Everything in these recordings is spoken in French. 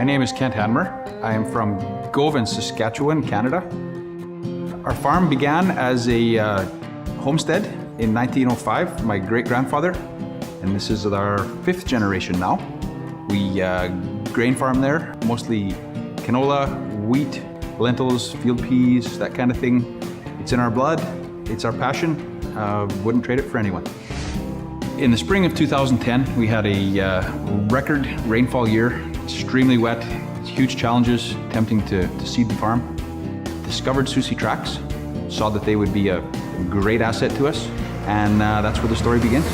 My name is Kent Hanmer. I am from Govan, Saskatchewan, Canada. Our farm began as a homestead in 1905, my great-grandfather, and this is our 5th generation now. We grain farm there, mostly canola, wheat, lentils, field peas, that kind of thing. It's in our blood, it's our passion, wouldn't trade it for anyone. In the spring of 2010, we had a record rainfall year, extremely wet, huge challenges attempting to seed the farm. Discovered Soucy tracks, saw that they would be a great asset to us, and that's where the story begins.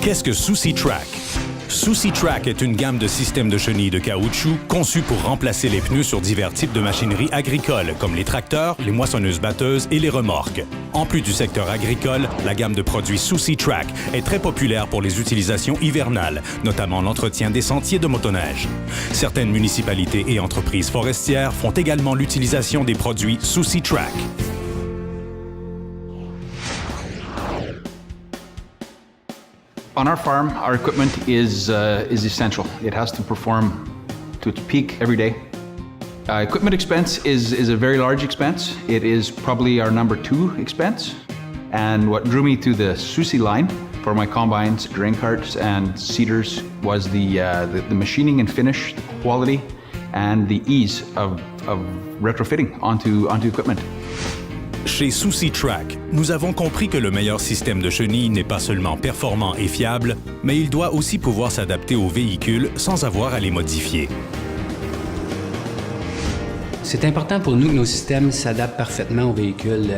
Qu'est-ce que Soucy Track? Soucy Track est une gamme de systèmes de chenilles de caoutchouc conçus pour remplacer les pneus sur divers types de machinerie agricole, comme les tracteurs, les moissonneuses-batteuses et les remorques. En plus du secteur agricole, la gamme de produits Soucy Track est très populaire pour les utilisations hivernales, notamment l'entretien des sentiers de motoneige. Certaines municipalités et entreprises forestières font également l'utilisation des produits Soucy Track. On our farm, our equipment is essential. It has to perform to its peak every day. Equipment expense is a very large expense. It is probably our number 2 expense. And what drew me to the Soucy line for my combines, grain carts, and seeders was the machining and finish, the quality, and the ease of retrofitting onto equipment. Chez Soucy Track, nous avons compris que le meilleur système de chenilles n'est pas seulement performant et fiable, mais il doit aussi pouvoir s'adapter aux véhicules sans avoir à les modifier. C'est important pour nous que nos systèmes s'adaptent parfaitement aux véhicules.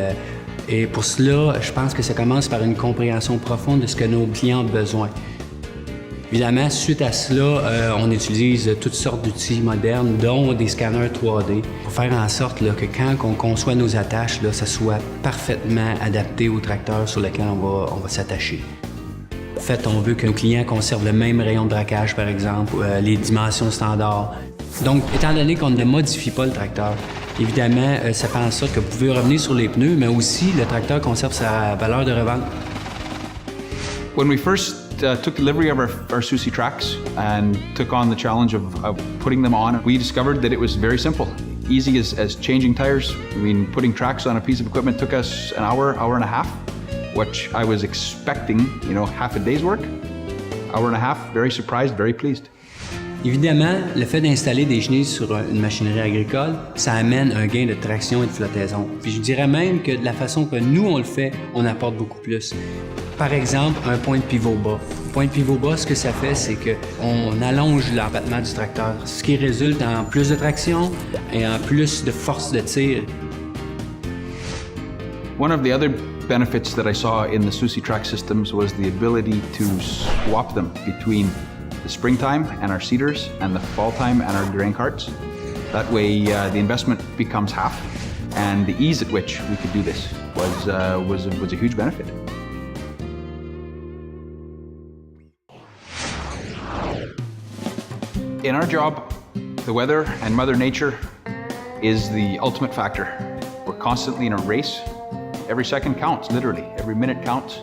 Et pour cela, je pense que ça commence par une compréhension profonde de ce que nos clients ont besoin. Évidemment, suite à cela, on utilise toutes sortes d'outils modernes, dont des scanners 3D, pour faire en sorte là, que quand on conçoit nos attaches, là, ça soit parfaitement adapté au tracteur sur lequel on va s'attacher. En fait, on veut que nos clients conservent le même rayon de braquage, par exemple, les dimensions standards. Donc, étant donné qu'on ne modifie pas le tracteur, évidemment, ça fait en sorte que vous pouvez revenir sur les pneus, mais aussi le tracteur conserve sa valeur de revente. When we first took delivery of our Soucy tracks and took on the challenge of putting them on, we discovered that it was very simple. Easy as changing tires. I mean, putting tracks on a piece of equipment took us an hour and a half, which I was expecting, half a day's work. Hour and a half, very surprised, very pleased. Évidemment, le fait d'installer des chenilles sur une machinerie agricole, ça amène un gain de traction et de flottaison. Puis je dirais même que de la façon que nous on le fait, on apporte beaucoup plus. Par exemple, un point de pivot bas. Point de pivot bas, ce que ça fait, c'est qu'on allonge l'empattement du tracteur, ce qui résulte en plus de traction et en plus de force de tir. One of the other benefits that I saw in the Soucy track systems was the ability to swap them between the springtime and our seeders and the fall time and our grain carts. That way the investment becomes half, and the ease at which we could do this was a huge benefit. In our job, the weather and Mother Nature is the ultimate factor. We're constantly in a race. Every second counts, literally. Every minute counts.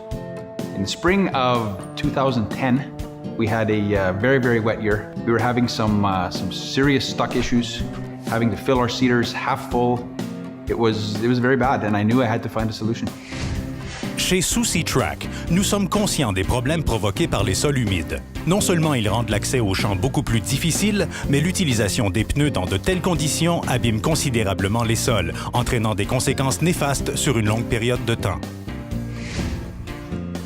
In the spring of 2010, we had a very, very wet year. We were having some serious stuck issues, having to fill our seeders half full. It was very bad, and I knew I had to find a solution. Chez Soucy Track, nous sommes conscients des problèmes provoqués par les sols humides. Non seulement ils rendent l'accès aux champs beaucoup plus difficile, mais l'utilisation des pneus dans de telles conditions abîme considérablement les sols, entraînant des conséquences néfastes sur une longue période de temps.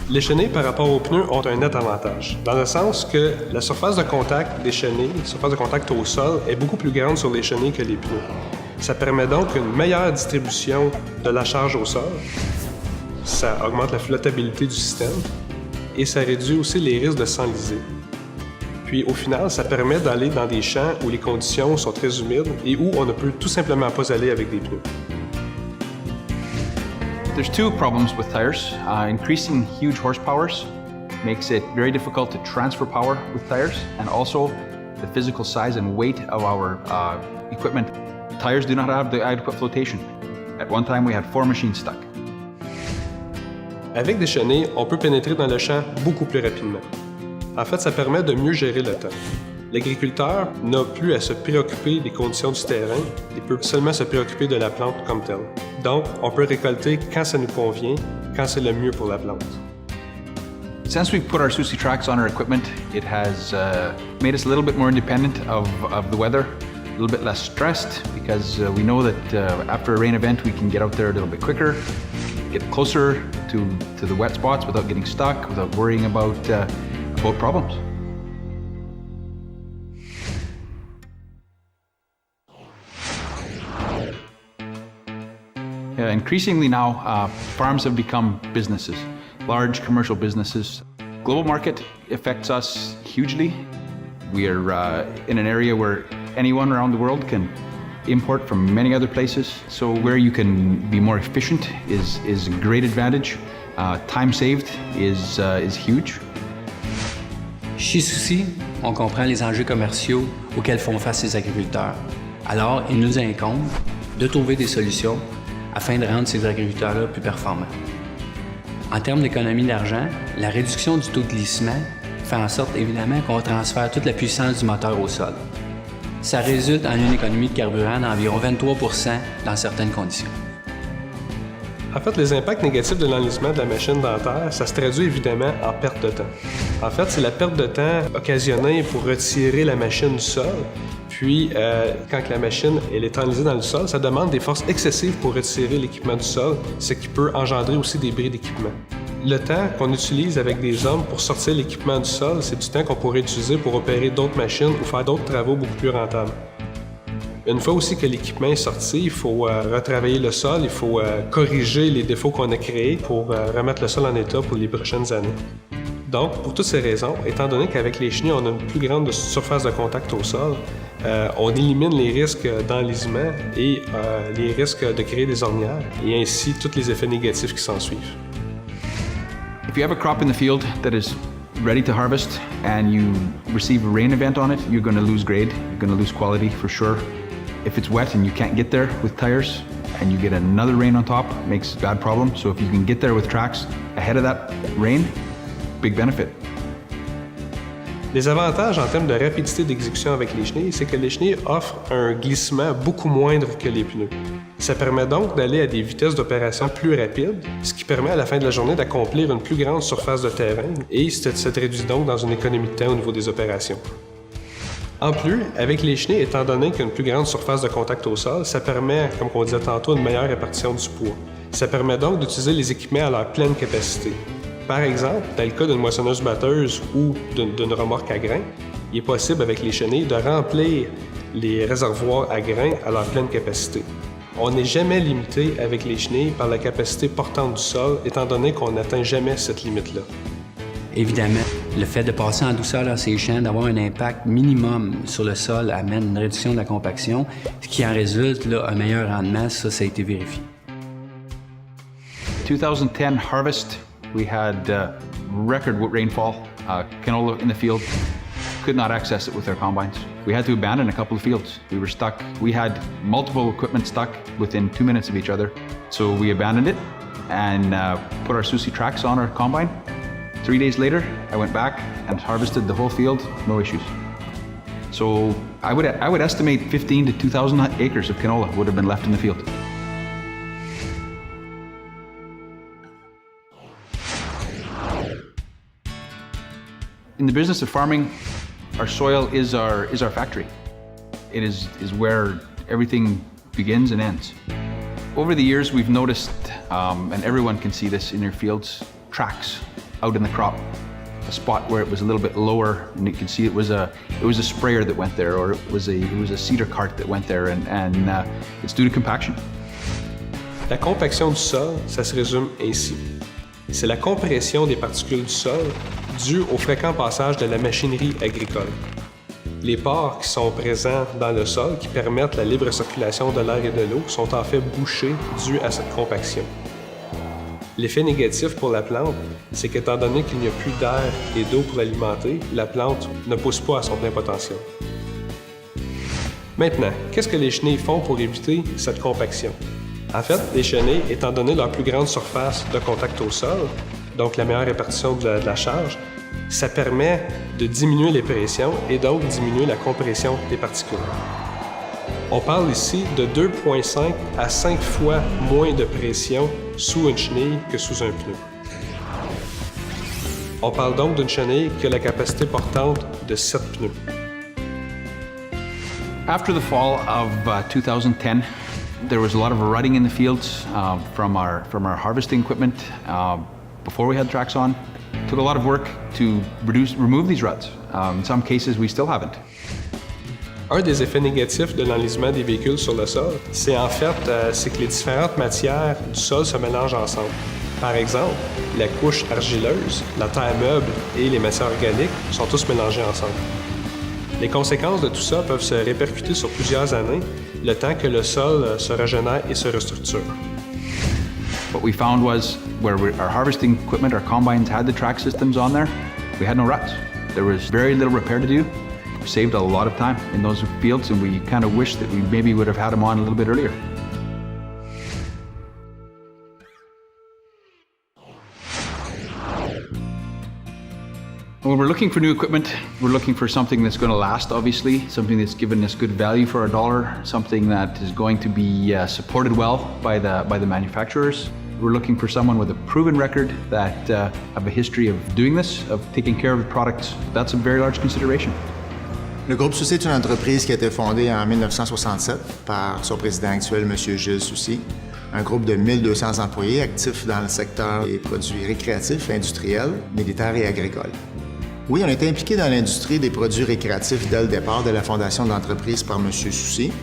Les chenilles par rapport aux pneus ont un net avantage, dans le sens que la surface de contact des chenilles, la surface de contact au sol, est beaucoup plus grande sur les chenilles que les pneus. Ça permet donc une meilleure distribution de la charge au sol. Ça augmente la flottabilité du système et ça réduit aussi les risques de s'enliser. Puis au final, ça permet d'aller dans des champs où les conditions sont très humides et où on ne peut tout simplement pas aller avec des pneus. There's two problems with tires. Increasing huge horsepowers makes it very difficult to transfer power with tires, and also the physical size and weight of our equipment. Tires do not have the adequate flotation. At one time, we had 4 machines stuck. Avec des chenilles, on peut pénétrer dans le champ beaucoup plus rapidement. En fait, ça permet de mieux gérer le temps. L'agriculteur n'a plus à se préoccuper des conditions du terrain, il peut seulement se préoccuper de la plante comme telle. Donc, on peut récolter quand ça nous convient, quand c'est le mieux pour la plante. Since we've put our Soucy tracks on our equipment, it has made us a little bit more independent of the weather, a little bit less stressed because we know that after a rain event we can get out there a little bit quicker, get closer to the wet spots without getting stuck, without worrying about problems. Increasingly now, farms have become businesses, large commercial businesses. Global market affects us hugely. We are in an area where anyone around the world can import from many other places. So where you can be more efficient is a great advantage. Time saved is huge. Chez Soucy, on comprend les enjeux commerciaux auxquels font face les agriculteurs. Alors, il nous incombe de trouver des solutions afin de rendre ces agriculteurs-là plus performants. En termes d'économie d'argent, la réduction du taux de glissement fait en sorte évidemment qu'on transfère toute la puissance du moteur au sol. Ça résulte en une économie de carburant d'environ 23 % dans certaines conditions. En fait, les impacts négatifs de l'enlisement de la machine dentaire, ça se traduit évidemment en perte de temps. En fait, c'est la perte de temps occasionnée pour retirer la machine du sol. Puis, quand la machine elle est enlisée dans le sol, ça demande des forces excessives pour retirer l'équipement du sol, ce qui peut engendrer aussi des bris d'équipement. Le temps qu'on utilise avec des hommes pour sortir l'équipement du sol, c'est du temps qu'on pourrait utiliser pour opérer d'autres machines ou faire d'autres travaux beaucoup plus rentables. Une fois aussi que l'équipement est sorti, il faut retravailler le sol, il faut corriger les défauts qu'on a créés pour remettre le sol en état pour les prochaines années. Donc, pour toutes ces raisons, étant donné qu'avec les chenilles, on a une plus grande surface de contact au sol, on élimine les risques d'enlisement et les risques de créer des ornières et ainsi tous les effets négatifs qui s'en suivent. If you have a crop in the field that is ready to harvest and you receive a rain event on it, you're going to lose grade, you're going to lose quality for sure. If it's wet and you can't get there with tires and you get another rain on top, it makes a bad problem. So if you can get there with tracks ahead of that rain, big benefit. Les avantages en termes de rapidité d'exécution avec les chenilles, c'est que les chenilles offrent un glissement beaucoup moindre que les pneus. Ça permet donc d'aller à des vitesses d'opération plus rapides, ce qui permet à la fin de la journée d'accomplir une plus grande surface de terrain et ça se traduit donc dans une économie de temps au niveau des opérations. En plus, avec les chenilles, étant donné qu'il y a une plus grande surface de contact au sol, ça permet, comme on disait tantôt, une meilleure répartition du poids. Ça permet donc d'utiliser les équipements à leur pleine capacité. Par exemple, dans le cas d'une moissonneuse-batteuse ou d'une remorque à grains, il est possible avec les chenilles de remplir les réservoirs à grains à leur pleine capacité. On n'est jamais limité avec les chenilles par la capacité portante du sol, étant donné qu'on n'atteint jamais cette limite-là. Évidemment, le fait de passer en douceur dans ces champs, d'avoir un impact minimum sur le sol amène une réduction de la compaction, ce qui en résulte là, un meilleur rendement, ça a été vérifié. 2010 harvest, we had record rainfall, canola in the field. Could not access it with our combines. We had to abandon a couple of fields. We were stuck. We had multiple equipment stuck within 2 minutes of each other. So we abandoned it and put our Soucy tracks on our combine. 3 days later, I went back and harvested the whole field, no issues. So I would estimate 15 to 2,000 acres of canola would have been left in the field. In the business of farming, our soil is our factory. It is where everything begins and ends. Over the years, we've noticed, and everyone can see this in their fields, tracks out in the crop. A spot where it was a little bit lower, and you can see it was a sprayer that went there, or it was a cedar cart that went there, and it's due to compaction. La compaction du sol, ça se résume ainsi. C'est la compression des particules du sol due au fréquent passage de la machinerie agricole. Les pores qui sont présents dans le sol, qui permettent la libre circulation de l'air et de l'eau, sont en fait bouchés dû à cette compaction. L'effet négatif pour la plante, c'est qu'étant donné qu'il n'y a plus d'air et d'eau pour l'alimenter, la plante ne pousse pas à son plein potentiel. Maintenant, qu'est-ce que les chenilles font pour éviter cette compaction? En fait, les chenilles, étant donné leur plus grande surface de contact au sol, donc la meilleure répartition de la charge, Ça permet de diminuer les pressions et donc diminuer la compression des particules. On parle ici de 2,5 à 5 fois moins de pression sous une chenille que sous un pneu. On parle donc d'une chenille qui a la capacité portante de 7 pneus. After the fall of 2010, there was a lot of rutting in the fields from our harvesting equipment before we had tracks on. It took a lot of work to remove these ruts. In some cases, we still haven't. Un des effets négatifs de l'enlisement des véhicules sur le sol, c'est que les différentes matières du sol se mélangent ensemble. Par exemple, la couche argileuse, la terre meuble et les matières organiques sont tous mélangés ensemble. Les conséquences de tout ça peuvent se répercuter sur plusieurs années, le temps que le sol se régénère et se restructure. What we found was where our harvesting equipment, our combines had the track systems on there, we had no ruts. There was very little repair to do. We saved a lot of time in those fields, and we kind of wish that we maybe would have had them on a little bit earlier. When we're looking for new equipment, we're looking for something that's going to last, obviously, something that's given us good value for our dollar, something that is going to be supported well by the manufacturers. We're looking for someone with a proven record that have a history of doing this, of taking care of the products. That's a very large consideration. Le groupe Soucy est une entreprise qui a été fondée en 1967 par son président actuel, M. Gilles Soucy. Un groupe de 1200 employés actifs dans le secteur des produits récréatifs, industriels, militaires et agricoles. Oui, on est impliqué dans l'industrie des produits récréatifs dès le départ de la fondation de l'entreprise par M. Soucy.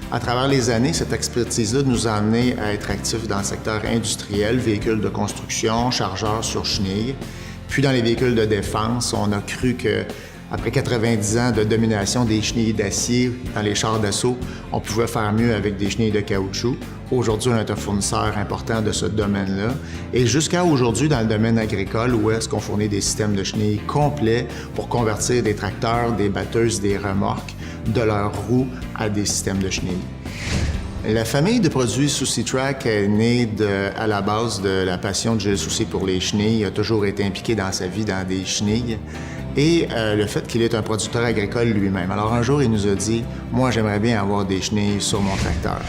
À travers les années, cette expertise-là nous a amené à être actifs dans le secteur industriel, véhicules de construction, chargeurs sur chenilles. Puis dans les véhicules de défense, on a cru que après 90 ans de domination des chenilles d'acier dans les chars d'assaut, on pouvait faire mieux avec des chenilles de caoutchouc. Aujourd'hui, on est un fournisseur important de ce domaine-là. Et jusqu'à aujourd'hui, dans le domaine agricole, où est-ce qu'on fournit des systèmes de chenilles complets pour convertir des tracteurs, des batteuses, des remorques, de leurs roues à des systèmes de chenilles. La famille de produits Soucy Track est née à la base de la passion de Gilles Soucy pour les chenilles. Il a toujours été impliqué dans sa vie dans des chenilles. Et le fait qu'il est un producteur agricole lui-même. Alors un jour, il nous a dit « Moi, j'aimerais bien avoir des chenilles sur mon tracteur ».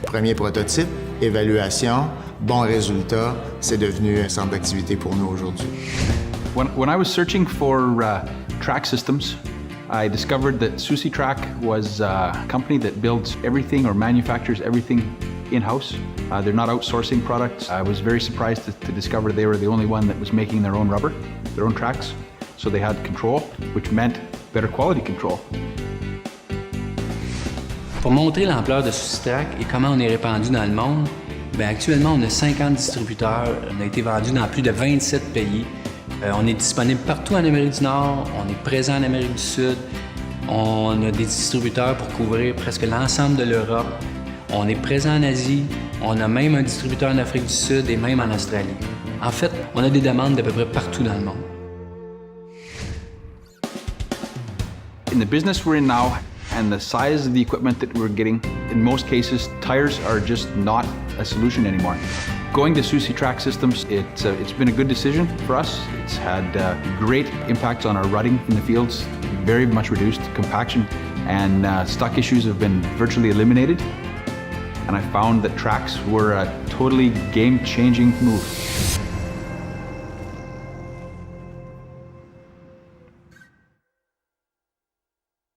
Premier prototype, évaluation, bon résultat, c'est devenu un centre d'activité pour nous aujourd'hui. When I was searching for track systems, I discovered that Soucy Track was a company that builds everything or manufactures everything in-house. They're not outsourcing products. I was very surprised to discover they were the only one that was making their own rubber, their own tracks. So they had control, which meant better quality control. Pour montrer l'ampleur de Soucy Track et comment on est répandu dans le monde, bien, actuellement, on a 50 distributeurs. On a été vendu dans plus de 27 pays. On est disponible partout en Amérique du Nord. On est présent en Amérique du Sud. On a des distributeurs pour couvrir presque l'ensemble de l'Europe. On est présent en Asie. On a même un distributeur en Afrique du Sud et même en Australie. En fait, on a des demandes d'à peu près partout dans le monde. In the business we're in now and the size of the equipment that we're getting, in most cases, tires are just not a solution anymore. Going to Soucy Track Systems, it's been a good decision for us. It's had great impacts on our rutting in the fields, very much reduced compaction, and stock issues have been virtually eliminated. And I found that tracks were a totally game-changing move.